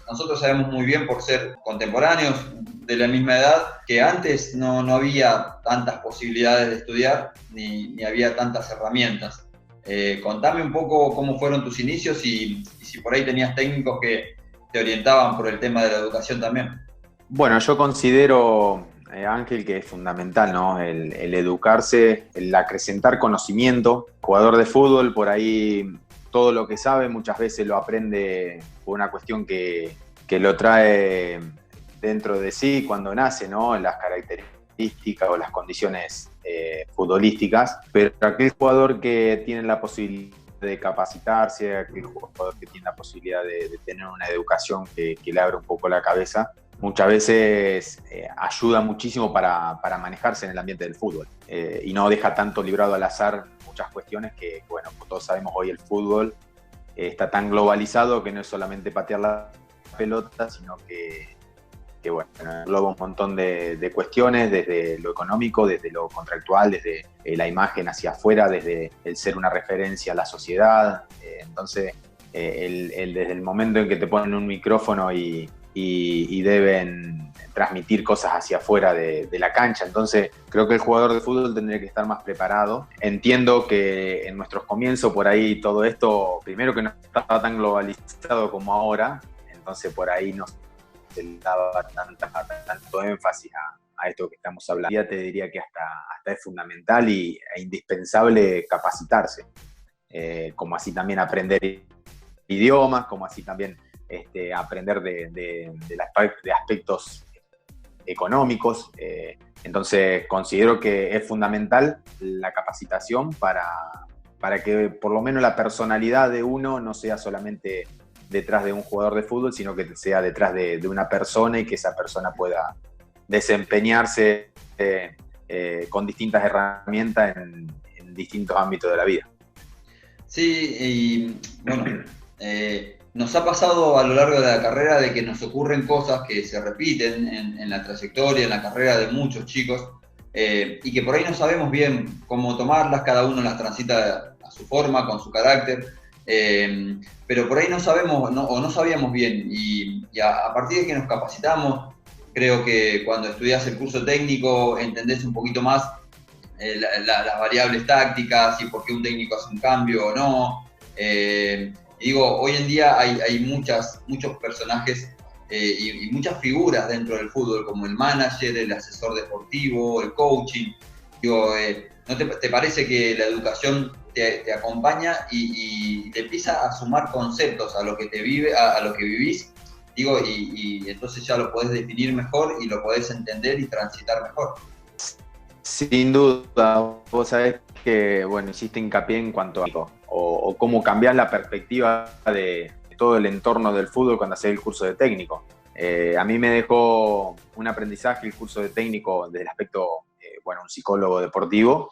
Nosotros sabemos muy bien, por ser contemporáneos de la misma edad, que antes no había tantas posibilidades de estudiar ni había tantas herramientas. Contame un poco cómo fueron tus inicios y si por ahí tenías técnicos que te orientaban por el tema de la educación también. Bueno, yo considero, Ángel, que es fundamental, ¿no? El educarse, el acrecentar conocimiento. Jugador de fútbol, por ahí todo lo que sabe muchas veces lo aprende por una cuestión que lo trae dentro de sí cuando nace, ¿no? Las características o las condiciones futbolísticas. Pero aquel jugador que tiene la posibilidad de capacitarse, aquel jugador que tiene la posibilidad de tener una educación que le abre un poco la cabeza, muchas veces ayuda muchísimo para manejarse en el ambiente del fútbol y no deja tanto librado al azar muchas cuestiones que, bueno, como todos sabemos hoy el fútbol está tan globalizado que no es solamente patear la pelota, sino que bueno, engloba un montón de cuestiones, desde lo económico, desde lo contractual, desde la imagen hacia afuera, desde el ser una referencia a la sociedad. Entonces, desde el momento en que te ponen un micrófono y deben transmitir cosas hacia afuera de la cancha. Entonces, creo que el jugador de fútbol tendría que estar más preparado. Entiendo que en nuestros comienzos, por ahí, todo esto, primero que no estaba tan globalizado como ahora, entonces por ahí no se le daba tanto énfasis a esto que estamos hablando. Ya te diría que hasta es fundamental e indispensable capacitarse, como así también aprender idiomas, como así también aprender de aspectos económicos. Entonces considero que es fundamental la capacitación para que por lo menos la personalidad de uno no sea solamente detrás de un jugador de fútbol, sino que sea detrás de una persona y que esa persona pueda desempeñarse con distintas herramientas en distintos ámbitos de la vida. Sí, y bueno, nos ha pasado a lo largo de la carrera de que nos ocurren cosas que se repiten en la trayectoria, en la carrera de muchos chicos, y que por ahí no sabemos bien cómo tomarlas, cada uno las transita a su forma, con su carácter, pero por ahí no sabemos o no sabíamos bien, y a partir de que nos capacitamos, creo que cuando estudias el curso técnico entendés un poquito más las variables tácticas y por qué un técnico hace un cambio o no. Digo, hoy en día hay muchos personajes y muchas figuras dentro del fútbol, como el manager, el asesor deportivo, el coaching. Digo, ¿no te parece que la educación te acompaña y te empieza a sumar conceptos a lo que a lo que vivís? Digo, y entonces ya lo podés definir mejor y lo podés entender y transitar mejor. Sin duda, vos sabés que, bueno, hiciste hincapié en cuanto a o cómo cambiás la perspectiva de todo el entorno del fútbol cuando haces el curso de técnico. A mí me dejó un aprendizaje el curso de técnico desde el aspecto, bueno, un psicólogo deportivo,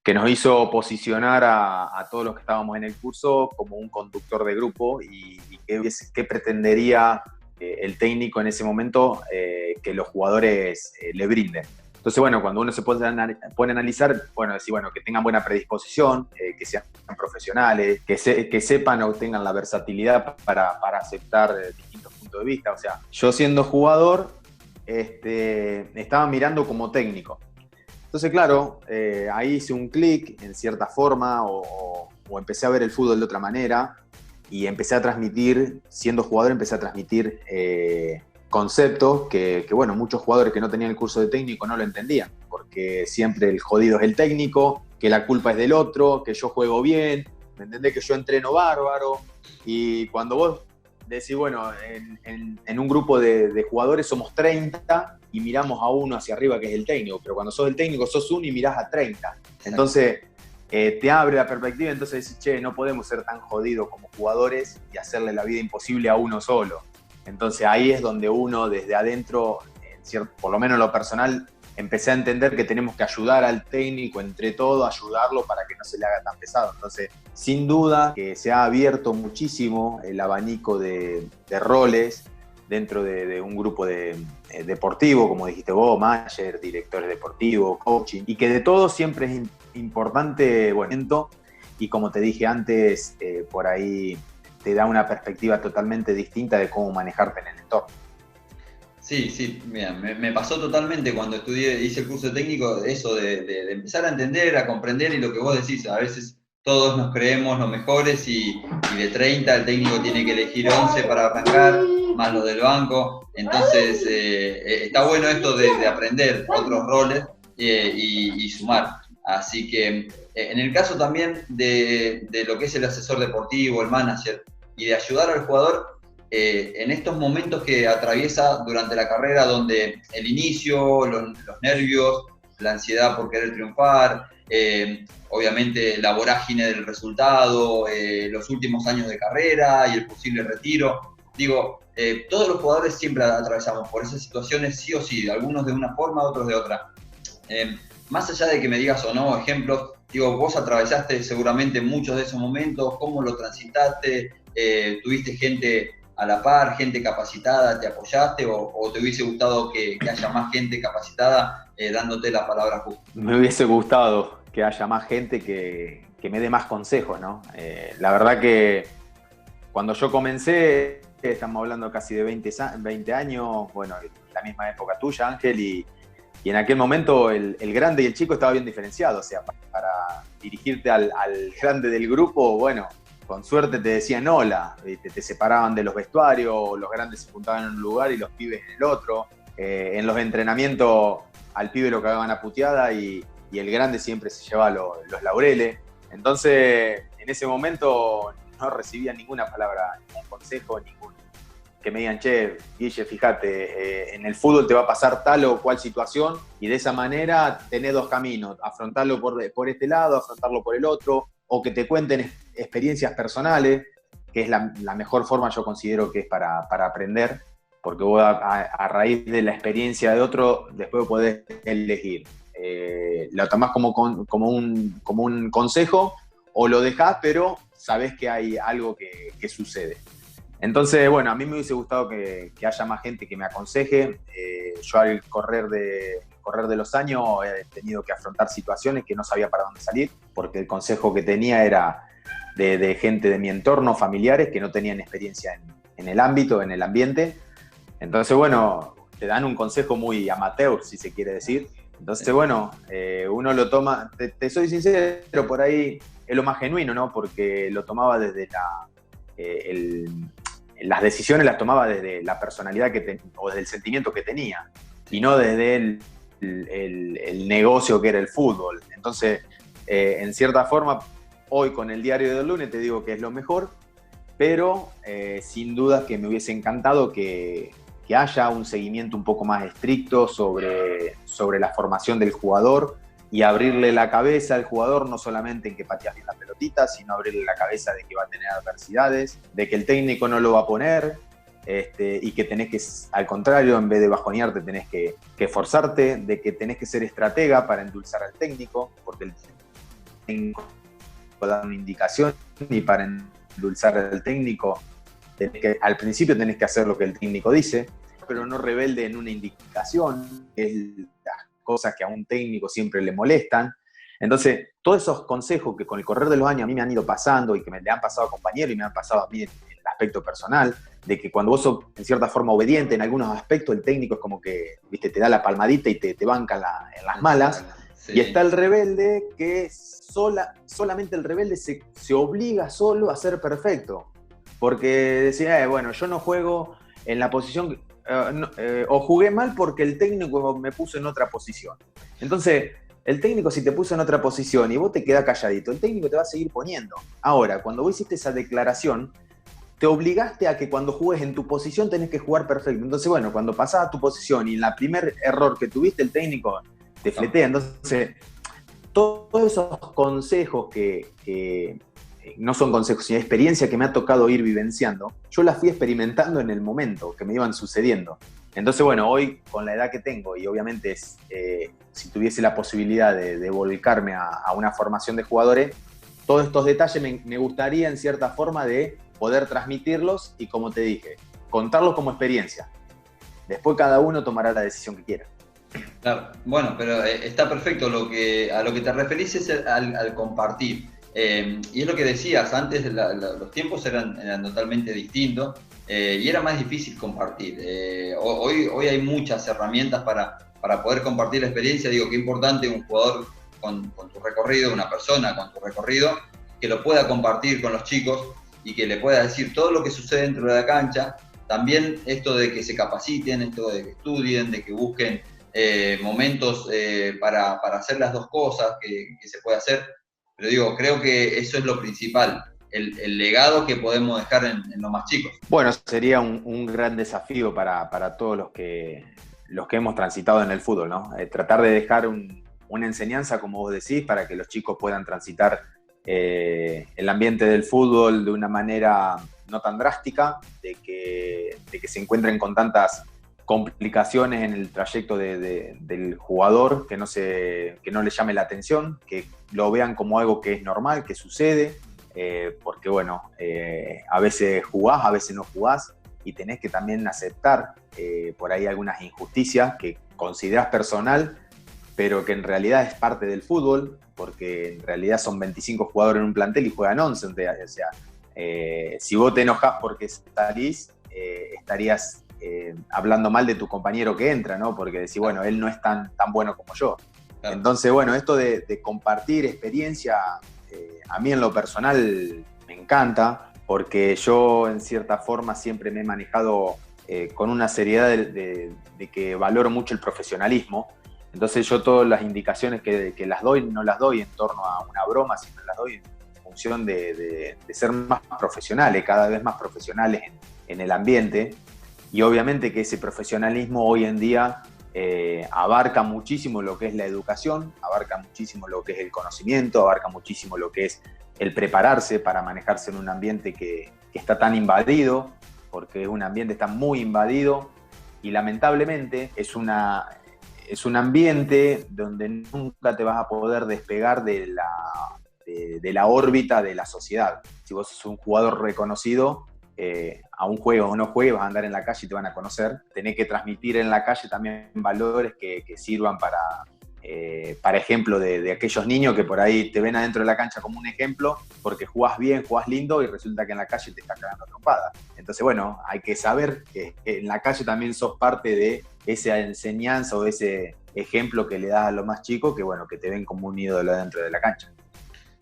que nos hizo posicionar a todos los que estábamos en el curso como un conductor de grupo y qué pretendería el técnico en ese momento que los jugadores le brinden. Entonces, bueno, cuando uno se pone a analizar, bueno, decir, bueno, que tengan buena predisposición, que sean profesionales, que sepan o tengan la versatilidad para aceptar distintos puntos de vista. O sea, yo siendo jugador, estaba mirando como técnico. Entonces, claro, ahí hice un clic en cierta forma o empecé a ver el fútbol de otra manera y empecé a transmitir, siendo jugador, empecé a transmitir conceptos que, bueno, muchos jugadores que no tenían el curso de técnico no lo entendían, porque siempre el jodido es el técnico, que la culpa es del otro, que yo juego bien, ¿me entendés? Que yo entreno bárbaro. Y cuando vos decís, bueno, en un grupo de jugadores somos 30 y miramos a uno hacia arriba que es el técnico, pero cuando sos el técnico sos uno y mirás a 30. Entonces te abre la perspectiva, entonces decís, che, no podemos ser tan jodidos como jugadores y hacerle la vida imposible a uno solo. Entonces ahí es donde uno desde adentro, por lo menos en lo personal, empecé a entender que tenemos que ayudar al técnico entre todos, ayudarlo para que no se le haga tan pesado. Entonces, sin duda que se ha abierto muchísimo el abanico de roles dentro de un grupo deportivo, como dijiste vos, manager, directores deportivos, coaching, y que de todo siempre es importante, bueno, y como te dije antes, por ahí te da una perspectiva totalmente distinta de cómo manejarte en el entorno. Sí, sí, mira, me pasó totalmente cuando hice el curso de técnico, eso de empezar a entender, a comprender, y lo que vos decís, a veces todos nos creemos los mejores y de 30 el técnico tiene que elegir 11 para arrancar, más los del banco. Entonces, está bueno esto de aprender otros roles y sumar. Así que en el caso también de lo que es el asesor deportivo, el manager, y de ayudar al jugador, en estos momentos que atraviesa durante la carrera, donde el inicio, los nervios, la ansiedad por querer triunfar, obviamente la vorágine del resultado, los últimos años de carrera y el posible retiro. Digo, todos los jugadores siempre atravesamos por esas situaciones, sí o sí, algunos de una forma, otros de otra. Más allá de que me digas o no ejemplos, digo, vos atravesaste seguramente muchos de esos momentos, ¿cómo lo transitaste? ¿Tuviste gente a la par, gente capacitada, te apoyaste o te hubiese gustado que haya más gente capacitada dándote la palabra justa? Me hubiese gustado que haya más gente que me dé más consejos, ¿no? La verdad que cuando yo comencé, estamos hablando casi de 20 años, bueno, la misma época tuya, Ángel, y en aquel momento el grande y el chico estaba bien diferenciado, o sea, para dirigirte al grande del grupo, bueno, con suerte te decían hola, te separaban de los vestuarios, los grandes se juntaban en un lugar y los pibes en el otro. En los entrenamientos al pibe lo cagaban a puteada y el grande siempre se llevaba los laureles. Entonces, en ese momento no recibía ninguna palabra, ningún consejo, que me digan, che, Guille, fíjate, en el fútbol te va a pasar tal o cual situación y de esa manera tenés dos caminos, afrontarlo por este lado, afrontarlo por el otro, o que te cuenten experiencias personales, que es la mejor forma, yo considero que es para aprender, porque vos a raíz de la experiencia de otro, después podés elegir. Lo tomás como un consejo o lo dejás, pero sabés que hay algo que sucede. Entonces, bueno, a mí me hubiese gustado que haya más gente que me aconseje. Yo al correr de los años he tenido que afrontar situaciones que no sabía para dónde salir, porque el consejo que tenía era de gente de mi entorno, familiares, que no tenían experiencia en el ámbito, en el ambiente. Entonces, bueno, te dan un consejo muy amateur, si se quiere decir. Entonces, bueno, uno lo toma, te soy sincero, por ahí es lo más genuino, ¿no? Porque lo tomaba desde las decisiones las tomaba desde la personalidad o desde el sentimiento que tenía, y no desde el negocio que era el fútbol. Entonces, en cierta forma, hoy con el diario del lunes te digo que es lo mejor, pero sin duda que me hubiese encantado que haya un seguimiento un poco más estricto sobre la formación del jugador y abrirle la cabeza al jugador, no solamente en que pateas bien la pelotita, sino abrirle la cabeza de que va a tener adversidades, de que el técnico no lo va a poner, y que tenés que, al contrario, en vez de bajonearte, tenés que esforzarte, de que tenés que ser estratega para endulzar al técnico, porque el técnico da una indicación y para endulzar al técnico, al principio tenés que hacer lo que el técnico dice, pero no rebelde en una indicación, que es las cosas que a un técnico siempre le molestan. Entonces, todos esos consejos que con el correr de los años a mí me han ido pasando y que le han pasado a compañeros y me han pasado a mí en el aspecto personal, de que cuando vos sos en cierta forma obediente en algunos aspectos, el técnico es como que, viste, te da la palmadita y te banca en las malas. Sí. Y está el rebelde que solamente el rebelde se obliga solo a ser perfecto. Porque decía, bueno, yo no juego en la posición, o jugué mal porque el técnico me puso en otra posición. Entonces, el técnico, si te puso en otra posición y vos te quedás calladito, el técnico te va a seguir poniendo. Ahora, cuando vos hiciste esa declaración, te obligaste a que cuando juegues en tu posición tenés que jugar perfecto. Entonces, bueno, cuando pasás a tu posición y en la primer error que tuviste, el técnico te fletea. Entonces, todos esos consejos que no son consejos, sino experiencia que me ha tocado ir vivenciando, yo las fui experimentando en el momento que me iban sucediendo. Entonces, bueno, hoy con la edad que tengo y obviamente si tuviese la posibilidad de volcarme a una formación de jugadores, todos estos detalles me gustaría en cierta forma de poder transmitirlos y, como te dije, contarlos como experiencia. Después cada uno tomará la decisión que quiera. Claro, bueno, pero está perfecto. A lo que te referís es al compartir. Y es lo que decías, antes los tiempos eran totalmente distintos y era más difícil compartir. Hoy hay muchas herramientas para poder compartir la experiencia. Digo, qué importante un jugador con tu recorrido, una persona con tu recorrido, que lo pueda compartir con los chicos y que le pueda decir todo lo que sucede dentro de la cancha. También esto de que se capaciten, esto de que estudien, de que busquen momentos para hacer las dos cosas que se puede hacer. Pero digo, creo que eso es lo principal, el legado que podemos dejar en los más chicos. Bueno, sería un gran desafío para todos los que hemos transitado en el fútbol, ¿no? Tratar de dejar una enseñanza, como vos decís, para que los chicos puedan transitar el ambiente del fútbol de una manera no tan drástica, de que se encuentren con tantas complicaciones en el trayecto del jugador, que no le llame la atención, que lo vean como algo que es normal, que sucede, porque bueno, a veces jugás, a veces no jugás, y tenés que también aceptar por ahí algunas injusticias que considerás personal, pero que en realidad es parte del fútbol, porque en realidad son 25 jugadores en un plantel y juegan 11, o sea, si vos te enojás porque salís, estarías hablando mal de tu compañero que entra, ¿no? Porque decís, bueno, él no es tan bueno como yo. Claro. Entonces, bueno, esto de compartir experiencia, a mí en lo personal me encanta, porque yo en cierta forma siempre me he manejado con una seriedad de que valoro mucho el profesionalismo. Entonces yo todas las indicaciones que las doy, no las doy en torno a una broma, sino las doy en función de ser más profesionales, cada vez más profesionales en el ambiente. Y obviamente que ese profesionalismo hoy en día abarca muchísimo lo que es la educación, abarca muchísimo lo que es el conocimiento, abarca muchísimo lo que es el prepararse para manejarse en un ambiente que está tan invadido, porque es un ambiente que está muy invadido y lamentablemente es un ambiente donde nunca te vas a poder despegar de la órbita de la sociedad. Si vos sos un jugador reconocido, a un juego o no juegues, vas a andar en la calle y te van a conocer. Tenés que transmitir en la calle también valores que sirvan para ejemplo de aquellos niños que por ahí te ven adentro de la cancha como un ejemplo, porque jugás bien, jugás lindo y resulta que en la calle te estás cagando trompada. Entonces, bueno, hay que saber que en la calle también sos parte de esa enseñanza o ese ejemplo que le das a los más chicos, que bueno, que te ven como un ídolo dentro de la cancha.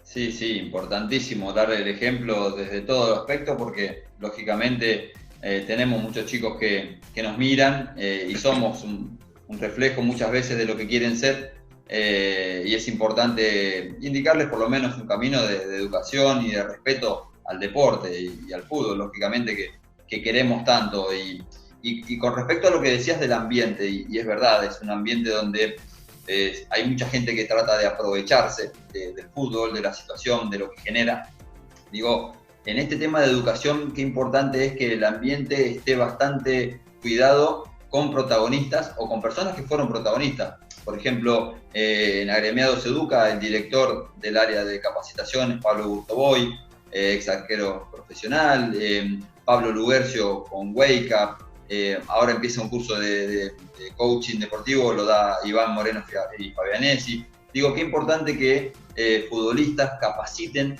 Sí, sí, importantísimo dar el ejemplo desde todo aspecto porque lógicamente tenemos muchos chicos que nos miran y somos un reflejo muchas veces de lo que quieren ser y es importante indicarles por lo menos un camino de educación y de respeto al deporte y al fútbol, lógicamente que queremos tanto. Y con respecto a lo que decías del ambiente, y es verdad, es un ambiente donde hay mucha gente que trata de aprovecharse del fútbol, de la situación, de lo que genera. Digo, en este tema de educación, qué importante es que el ambiente esté bastante cuidado con protagonistas o con personas que fueron protagonistas. Por ejemplo, en Agremiados Educa, el director del área de capacitación es Pablo Burtoboy, ex arquero profesional, Pablo Lugercio con Wake Up, ahora empieza un curso de coaching deportivo, lo da Iván Moreno y Fabianesi. Digo, qué importante que futbolistas capaciten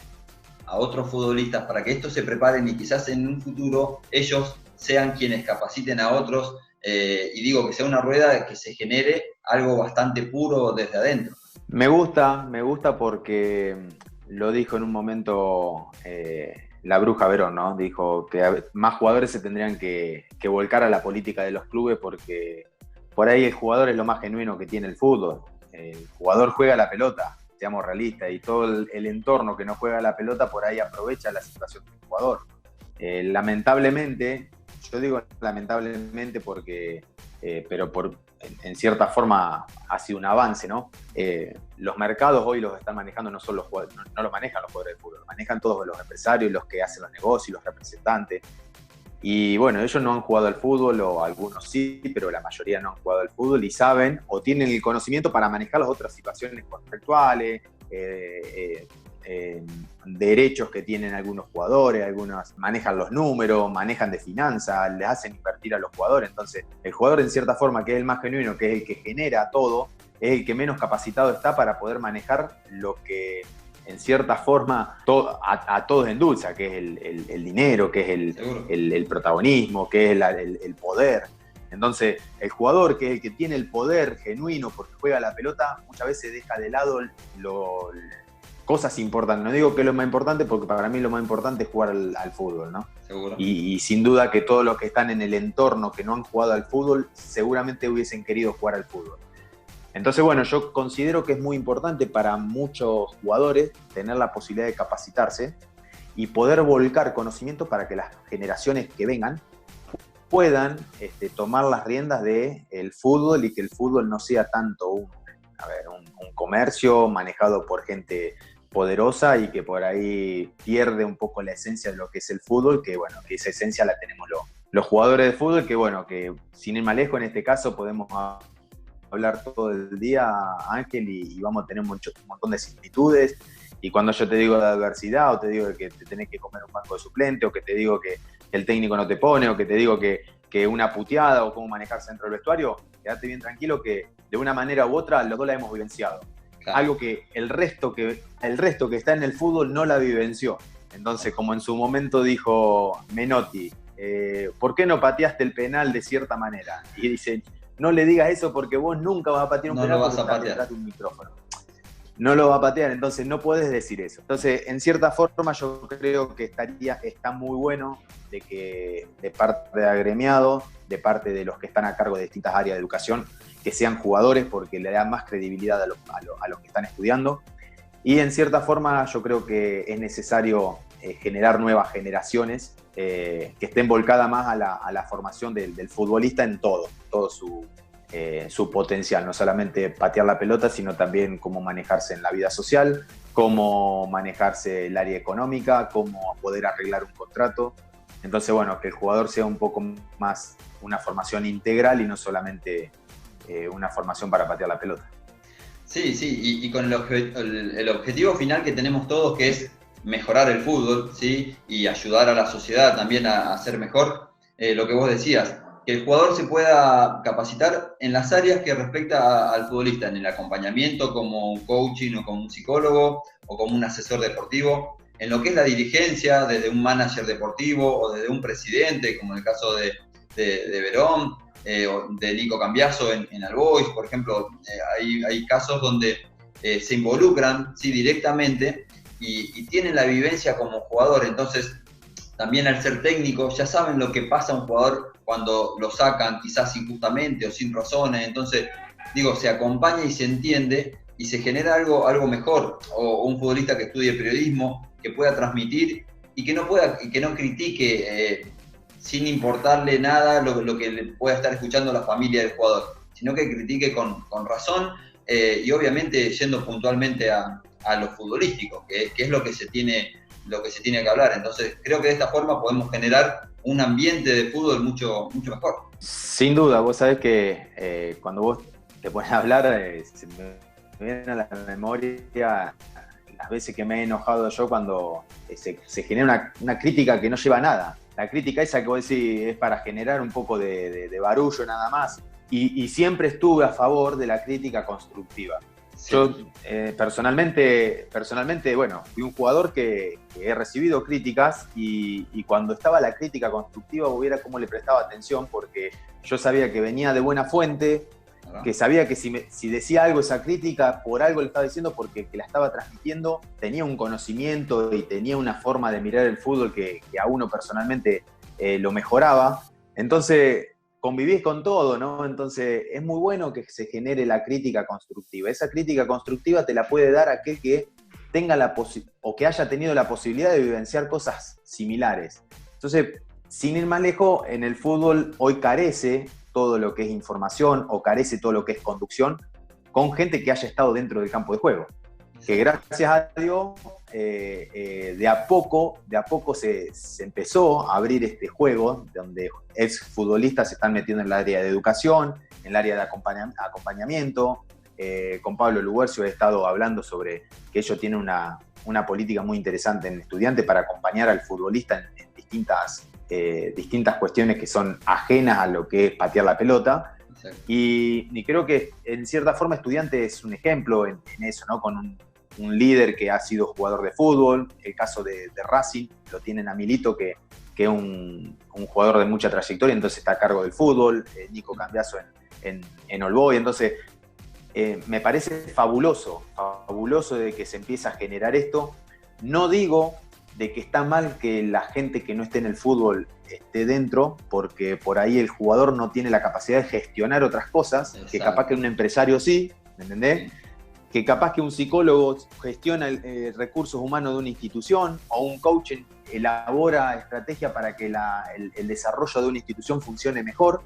a otros futbolistas para que estos se preparen y quizás en un futuro ellos sean quienes capaciten a otros y digo, que sea una rueda que se genere algo bastante puro desde adentro. Me gusta porque lo dijo en un momento la Bruja Verón, ¿no? Dijo que más jugadores se tendrían que volcar a la política de los clubes porque por ahí el jugador es lo más genuino que tiene el fútbol. El jugador juega la pelota, seamos realistas, y todo el entorno que no juega la pelota por ahí aprovecha la situación del jugador. Lamentablemente, yo digo lamentablemente porque, pero en cierta forma ha sido un avance, ¿no? Los mercados hoy los están manejando no solo los jugadores, no los manejan los jugadores de fútbol, los manejan todos los empresarios, los que hacen los negocios, los representantes. Y bueno, ellos no han jugado al fútbol, o algunos sí, pero la mayoría no han jugado al fútbol y saben o tienen el conocimiento para manejar las otras situaciones contractuales, derechos que tienen algunos jugadores, algunos manejan los números, manejan de finanzas, les hacen invertir a los jugadores. Entonces, el jugador en cierta forma, que es el más genuino, que es el que genera todo, es el que menos capacitado está para poder manejar lo que en cierta forma a todos endulza, que es el dinero, que es el protagonismo, que es el poder. Entonces, el jugador que es el que tiene el poder genuino porque juega la pelota, muchas veces deja de lado cosas importantes. No digo que es lo más importante, porque para mí lo más importante es jugar al fútbol, ¿no? Seguro. Y sin duda que todos los que están en el entorno que no han jugado al fútbol, seguramente hubiesen querido jugar al fútbol. Entonces, bueno, yo considero que es muy importante para muchos jugadores tener la posibilidad de capacitarse y poder volcar conocimiento para que las generaciones que vengan puedan tomar las riendas del fútbol, y que el fútbol no sea tanto un comercio manejado por gente poderosa y que por ahí pierde un poco la esencia de lo que es el fútbol, que bueno, que esa esencia la tenemos los jugadores de fútbol, que bueno, que sin ir más lejos en este caso podemos hablar todo el día, Ángel, y vamos a tener un montón de similitudes. Y cuando yo te digo de adversidad, o te digo que te tenés que comer un banco de suplente, o que te digo que el técnico no te pone, o que te digo que una puteada, o cómo manejarse dentro del vestuario, quédate bien tranquilo que de una manera u otra los dos la hemos vivenciado. Claro. Algo que el resto que está en el fútbol no la vivenció. Entonces, como en su momento dijo Menotti, ¿por qué no pateaste el penal de cierta manera? Y dice, no le digas eso porque vos nunca vas a patear un penal porque estás detrás de un micrófono. No lo va a patear, entonces no puedes decir eso. Entonces, en cierta forma, yo creo que está muy bueno de que de parte de agremiados, de parte de los que están a cargo de distintas áreas de educación, que sean jugadores, porque le da más credibilidad a los que están estudiando. Y en cierta forma, yo creo que es necesario generar nuevas generaciones que estén volcadas más a la formación del futbolista en todo su potencial, no solamente patear la pelota, sino también cómo manejarse en la vida social, cómo manejarse el área económica, cómo poder arreglar un contrato. Entonces, bueno, que el jugador sea un poco más una formación integral y no solamente una formación para patear la pelota. Sí, y con el objetivo final que tenemos todos, que es mejorar el fútbol, ¿sí? Y ayudar a la sociedad también a ser mejor, lo que vos decías, que el jugador se pueda capacitar en las áreas que respecta al futbolista, en el acompañamiento como un coaching o como un psicólogo o como un asesor deportivo, en lo que es la dirigencia, desde un manager deportivo o desde un presidente, como en el caso de Verón, o de Nico Cambiaso en All Boys, por ejemplo. Hay casos donde se involucran, sí, directamente y tienen la vivencia como jugador. Entonces, también al ser técnicos ya saben lo que pasa a un jugador cuando lo sacan quizás injustamente o sin razones. Entonces, digo, se acompaña y se entiende y se genera algo mejor. O un futbolista que estudie periodismo, que pueda transmitir y que no critique sin importarle nada lo que le pueda estar escuchando la familia del jugador, sino que critique con razón y obviamente yendo puntualmente a lo futbolístico, que es lo que se tiene que hablar. Entonces, creo que de esta forma podemos generar un ambiente de fútbol mucho, mucho mejor. Sin duda, vos sabés que cuando vos te pones a hablar, se me viene a la memoria las veces que me he enojado yo cuando se genera una crítica que no lleva a nada. La crítica esa que vos decís es para generar un poco de barullo nada más. Y siempre estuve a favor de la crítica constructiva. Sí. Yo personalmente, bueno, fui un jugador que he recibido críticas y cuando estaba la crítica constructiva hubiera como le prestaba atención, porque yo sabía que venía de buena fuente, que sabía que si decía algo esa crítica, por algo le estaba diciendo, porque que la estaba transmitiendo, tenía un conocimiento y tenía una forma de mirar el fútbol que a uno personalmente lo mejoraba. Entonces convivís con todo, ¿no? Entonces es muy bueno que se genere la crítica constructiva. Esa crítica constructiva te la puede dar aquel que tenga o que haya tenido la posibilidad de vivenciar cosas similares. Entonces, sin ir más lejos, en el fútbol hoy carece todo lo que es información o carece todo lo que es conducción con gente que haya estado dentro del campo de juego. Que gracias a Dios, de a poco se empezó a abrir este juego, donde exfutbolistas se están metiendo en el área de educación, en el área de acompañamiento. Con Pablo Luguercio he estado hablando sobre que ellos tienen una política muy interesante en Estudiantes para acompañar al futbolista en distintas cuestiones que son ajenas a lo que es patear la pelota. Y creo que en cierta forma Estudiantes es un ejemplo en eso, ¿no? Con un líder que ha sido jugador de fútbol. El caso de Racing, lo tienen a Milito, que es un jugador de mucha trayectoria, entonces está a cargo del fútbol. Nico Cambiaso en All Boys. Entonces me parece fabuloso de que se empiece a generar esto. No digo de que está mal que la gente que no esté en el fútbol esté dentro, porque por ahí el jugador no tiene la capacidad de gestionar otras cosas. Exacto. Que capaz que un empresario sí, ¿me entendés? Sí. Que capaz que un psicólogo gestiona recursos humanos de una institución, o un coach elabora estrategia para que el desarrollo de una institución funcione mejor.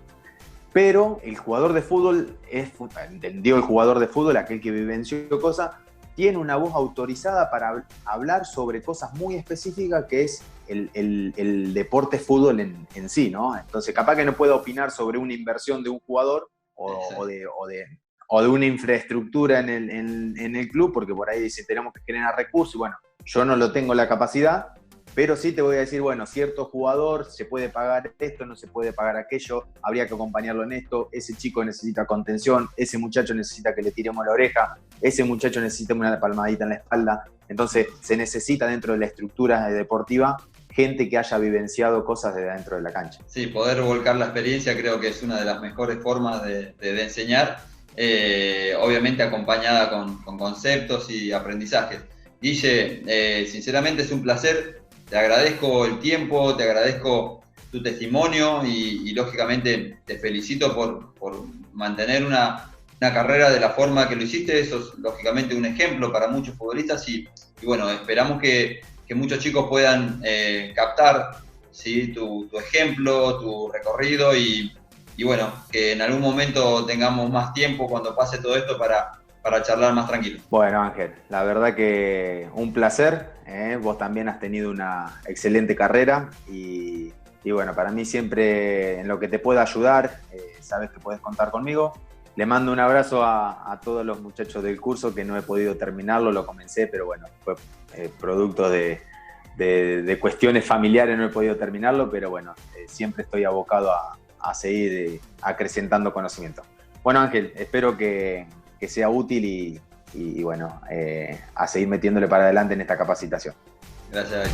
Pero el jugador de fútbol, entendió el jugador de fútbol, aquel que vivenció cosas, tiene una voz autorizada para hablar sobre cosas muy específicas, que es el deporte fútbol en sí, ¿no? Entonces, capaz que no pueda opinar sobre una inversión de un jugador o de una infraestructura en el club, porque por ahí dice, tenemos que generar recursos. Bueno, yo no lo tengo la capacidad, pero sí te voy a decir, bueno, cierto jugador se puede pagar esto, no se puede pagar aquello, habría que acompañarlo en esto, ese chico necesita contención, ese muchacho necesita que le tiremos la oreja, ese muchacho necesita una palmadita en la espalda. Entonces se necesita dentro de la estructura deportiva gente que haya vivenciado cosas desde dentro de la cancha. Sí, poder volcar la experiencia creo que es una de las mejores formas de enseñar, obviamente acompañada con conceptos y aprendizajes. Guille, sinceramente es un placer. Te agradezco el tiempo, te agradezco tu testimonio y lógicamente te felicito por mantener una carrera de la forma que lo hiciste. Eso es lógicamente un ejemplo para muchos futbolistas y bueno, esperamos que muchos chicos puedan captar, ¿sí? tu ejemplo, tu recorrido y bueno, que en algún momento tengamos más tiempo cuando pase todo esto para charlar más tranquilo. Bueno, Ángel, la verdad que un placer. Vos también has tenido una excelente carrera y bueno, para mí siempre en lo que te pueda ayudar, sabes que puedes contar conmigo. Le mando un abrazo a todos los muchachos del curso, que no he podido terminarlo, lo comencé, pero bueno, fue producto de cuestiones familiares, no he podido terminarlo, pero bueno, siempre estoy abocado a seguir acrecentando conocimiento. Bueno, Ángel, espero que sea útil y bueno, a seguir metiéndole para adelante en esta capacitación. Gracias.